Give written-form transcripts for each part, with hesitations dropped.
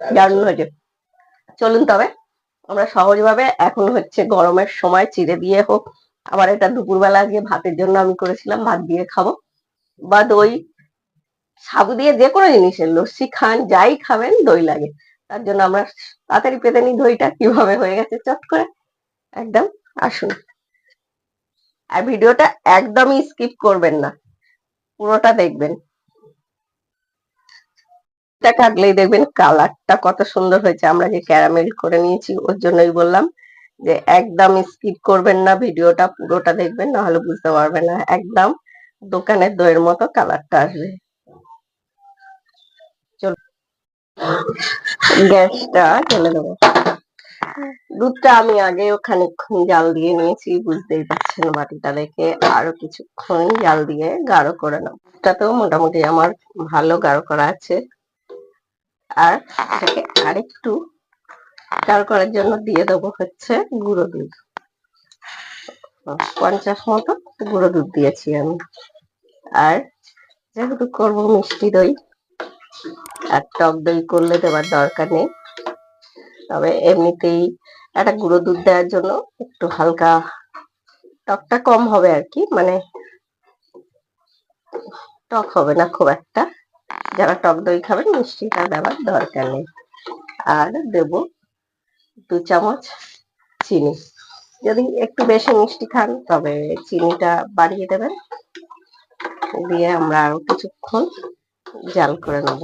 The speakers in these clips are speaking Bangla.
দারুণ হয়েছে। চলুন তবে আমরা সহজভাবে, এখন হচ্ছে গরমের সময়, চিড়ে দিয়ে হোক, আবার এটা দুপুরবেলা আজকে ভাতের জন্য আমি করেছিলাম, ভাত দিয়ে খাবো, বা দই, সাবু দিয়ে যে কোনো জিনিসের লস্যি খান, যাই খাবেন দই লাগে। তার জন্য আমরা তাড়াতাড়ি পেতে নিই দইটা কিভাবে হয়ে গেছে চট করে। একদম আসুন, আর ভিডিওটা একদমই স্কিপ করবেন না, পুরোটা দেখবেন। এটা কাটলেই দেখবেন কালারটা কত সুন্দর হয়েছে। আমরা যে ক্যারামেল করে নিয়েছি, ওর জন্যই বললাম যে একদম স্কিপ করবেন না, ভিডিওটা পুরোটা দেখবেন, নাহলে বুঝতে পারবেন না। একদম দোকানের দইয়ের মতো কালারটা আসবে। চলো গ্যাসটা জ্বেলে দেবো। দুধটা আমি আগে খানিকক্ষণ জাল দিয়ে নিয়েছি, বুঝতেই পারছেন বাটিটা দেখে। আরো কিছুক্ষণ জাল দিয়ে গাঢ় করে নেবো। দুধটাতেও মোটামুটি আমার ভালো গাঢ় করা আছে। আর এটাকে আরেকটু গাঢ় করার জন্য দিয়ে দেবো হচ্ছে গুঁড়ো দুধ। 50 মতো গুঁড়ো দুধ দিয়েছি আমি। আর যেহেতু করবো মিষ্টি দই, আর টক দই করলে দেওয়ার দরকার নেই, তবে এমনিতেই একটা গুঁড়ো দুধ দেওয়ার জন্য একটু হালকা টকটা কম হবে আর কি, মানে টক হবে না খুব একটা। যারা টক দই খাবেন মিষ্টিটা দেওয়ার দরকার নেই। আর দেব 2 চামচ চিনি। যদি একটু বেশি মিষ্টি খান তবে চিনিটা বাড়িয়ে দেবেন। দিয়ে আমরা আরো কিছুক্ষণ জাল করে নেব।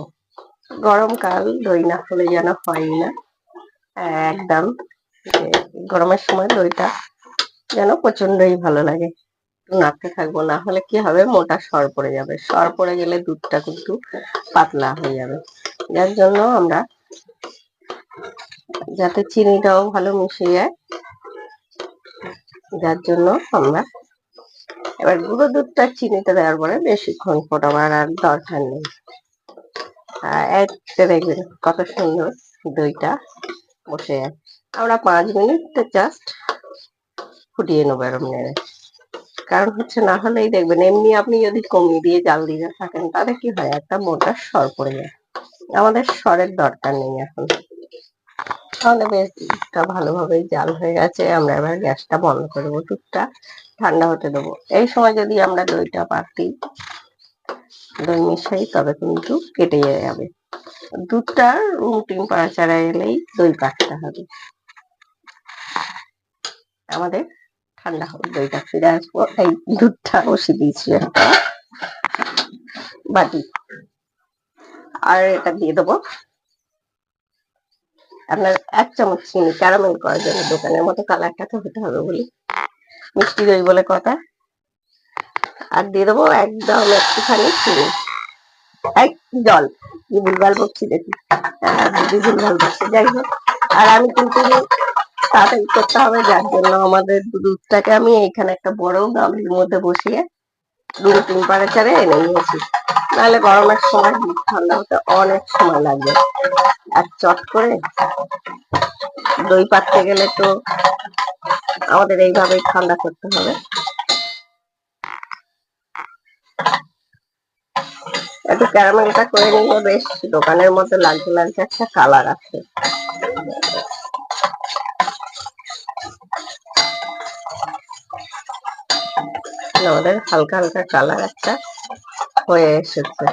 গরমকাল, দই না হলে যেন হয় না। একদম গরমের সময় দইটা যেন প্রচন্ডই ভালো লাগে। নাড়তে থাকবো, না হলে কি হবে, মোটা সর পড়ে যাবে। সর পড়ে গেলে দুধটা কিন্তু পাতলা হয়ে যাবে। যার জন্য আমরা, যাতে চিনিটাও ভালো মিশে যায়, যার জন্য আমরা এবার গুঁড়ো দুধটা চিনিতে দেওয়ার পরে বেশিক্ষণ ফোটাবার আর দরকার নেই। দেখবেন কত সুন্দর দইটা বসে যায়। আমরা 5 মিনিট জাস্ট ফুটিয়ে নেবো এরম নেড়ে। কারণ হচ্ছে না হলেই দেখবেন, এমনি আপনি যদি কমিয়ে দিয়ে জাল দিতে থাকেন তাহলে কি হয়, একটা মোটা সর পড়ে যায়। আমাদের সরের দরকার নেই এখন। তাহলে বেশ দুধটা ভালোভাবেই জাল হয়ে গেছে। আমরা এবার গ্যাসটা বন্ধ করে দেবো, দুধটা ঠান্ডা হতে দেবো। এই সময় যদি আমরা দইটা পাতি, দই মিশাই, তবে কিন্তু কেটে যাবে। দুধটা রুম টেম্পারেচারে এলেই দই পাকতে হবে। আমাদের ঠান্ডা হবে, দইটা ফিরে আসবো। এই দুধটা বসিয়ে দিয়েছি একটা বাটি, আর এটা দিয়ে দেবো আপনার 1 চামচ চিনি, ক্যারামেল করার জন্য। দোকানের মতো কালারটা তো হতে হবে বলি, মিষ্টি দই বলে কথা। আর দিয়ে দেবো একদম একটুখানি চিনি, জল। কি ভুলভাল বকছি দেখি, দিদি ভুলভাল বকছি, যাই হোক। আর আমি কিন্তু তাড়াতাড়ি করতে হবে, যার জন্য আমাদের দুধটাকে আমি এইখানে একটা বড় গামলির মধ্যে বসিয়ে রুম টেম্পারেচারে এনে নিয়েছি। নাহলে গরমের সময় দুধ ঠান্ডা হতে অনেক সময় লাগবে। আর চট করে দই পাততে গেলে তো আমাদের এইভাবেই ঠান্ডা করতে হবে। একটু ক্যারামেলটা করে নিলে বেশ দোকানের মতো লাগছে লাগছে একটা কালার আছে। আমাদের হালকা হালকা কালার একটা হয়ে এসেছে।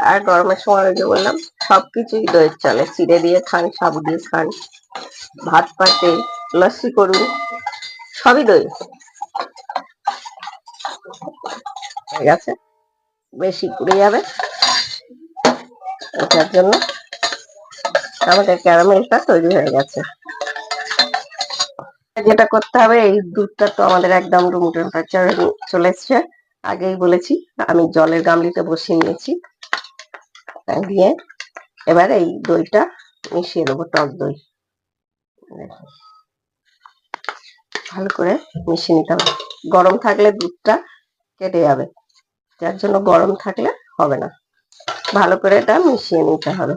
আর গরমের সময় ওই যে বললাম, সবকিছুই দইয়ের চলে। চিড়ে দিয়ে খান, সাবু দিয়ে খান, ভাত পাতে, লস্যি করুন, সবই দই। হয়ে গেছে, বেশি পুড়ে যাবে, এটার জন্য আমাদের ক্যারামেলটা তৈরি হয়ে গেছে। যেটা করতে হবে, এই দুধটা তো আমাদের একদম রুম টেম্পারেচার চলে এসছে, আগেই বলেছি। আমি জলের গামলিতে বসিয়ে নিয়েছি, দিয়ে এবার এই দইটা মিশিয়ে দেবো, টক দই। ভালো করে মিশিয়ে নিতে হবে। গরম থাকলে দুধটা কেটে যাবে, যার জন্য গরম থাকলে হবে না। ভালো করে এটা মিশিয়ে নিতে হবে।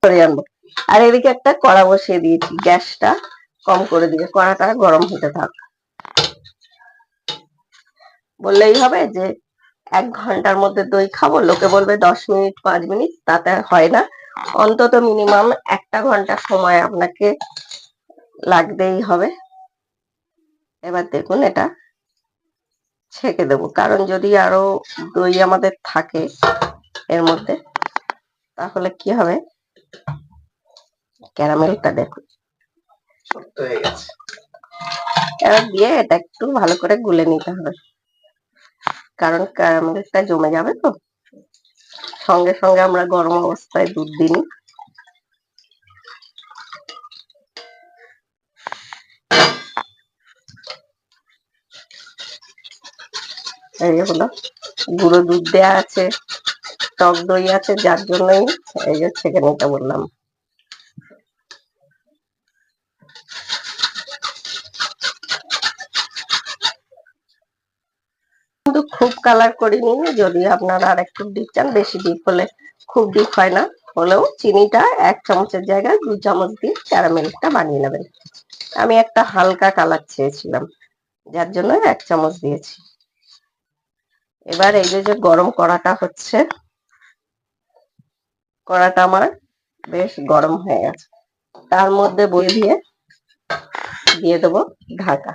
করে আনবো। আর এদিকে একটা কড়া বসিয়ে দিয়েছি, গ্যাসটা কম করে দিয়ে কড়াটা গরম হতে থাক। বললেই হবে যে 1 ঘন্টার মধ্যে দই খাবো, লোকে বলবে 10 মিনিট 5 মিনিট, তাতে হয় না। অন্তত মিনিমাম 1 ঘন্টা সময় আপনাকে লাগতেই হবে। এবার দেখুন এটা ছেঁকে দেবো, কারণ যদি আরো দই আমাদের থাকে এর মধ্যে, তাহলে কি হবে, ক্যারামেলটা দেখুন শক্ত হয়ে গেছে। এবার দিয়ে এটা একটু ভালো করে গুলে নিতে হবে, কারণ ক্যারামেলটা জমে যাবে তো। সঙ্গে সঙ্গে আমরা গরম অবস্থায় দুধ দিই। এই হলো, গুঁড়ো দুধ দেওয়া আছে, টক দই আছে, যার জন্যই এই যে ছেঁকে নিতে বললাম। কিন্তু খুব কালার করিনি, যদি আপনারা আর একটু ডিপ চান, বেশি ডিপ হলে খুব ডিপ হয় না, হলেও চিনিটা 1 চামচের জায়গায় 2 চামচ দিয়ে ক্যারামেলটা বানিয়ে নেবেন। আমি একটা হালকা কালার চেয়েছিলাম, যার জন্য 1 চামচ দিয়েছি। এবার এই যে গরম কড়াটা হচ্ছে, কড়াটা আমার বেশ গরম হয়ে গেছে, তার মধ্যে দিয়ে দেবো ঢাকা।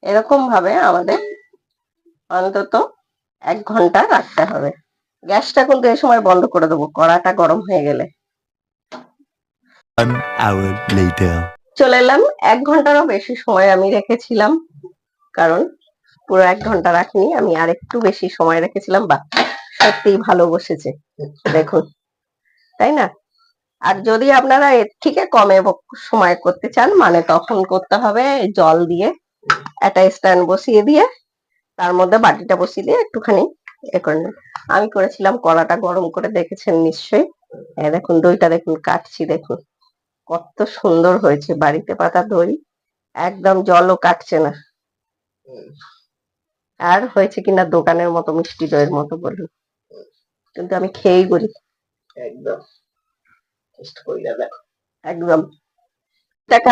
এরকম ভাবে আমাদের অন্তত 1 ঘন্টা রাখতে হবে। গ্যাসটা কিন্তু এই সময় বন্ধ করে দেবো, কড়াটা গরম হয়ে গেলে। চলে এলাম, 1 ঘন্টারও বেশি সময় আমি রেখেছিলাম, কারণ পুরো 1 ঘন্টা রাখিনি, আমি আর একটু বেশি সময় রেখেছিলাম। বা সত্যি ভালো বসেছে দেখুন, তাই না? আর যদি আপনারা এর থেকে কমে সময় করতে চান, মানে তখন করতে হবে জল দিয়ে একটা স্ট্যান্ড বসিয়ে দিয়ে তার মধ্যে বাটিটা বসিয়ে দিয়ে একটুখানি করে নেন। আমি করেছিলাম, কড়াটা গরম করে দেখেছেন নিশ্চয়ই। দেখুন দইটা দেখুন, কাটছি দেখুন কত সুন্দর হয়েছে, বাড়িতে পাতা দই, একদম জলও কাটছে না। আর হয়েছে কিনা দোকানের মতো মিষ্টি দইয়ের মতো বলুন, কিন্তু আমি খেয়েই বলি একদম একদম টাকা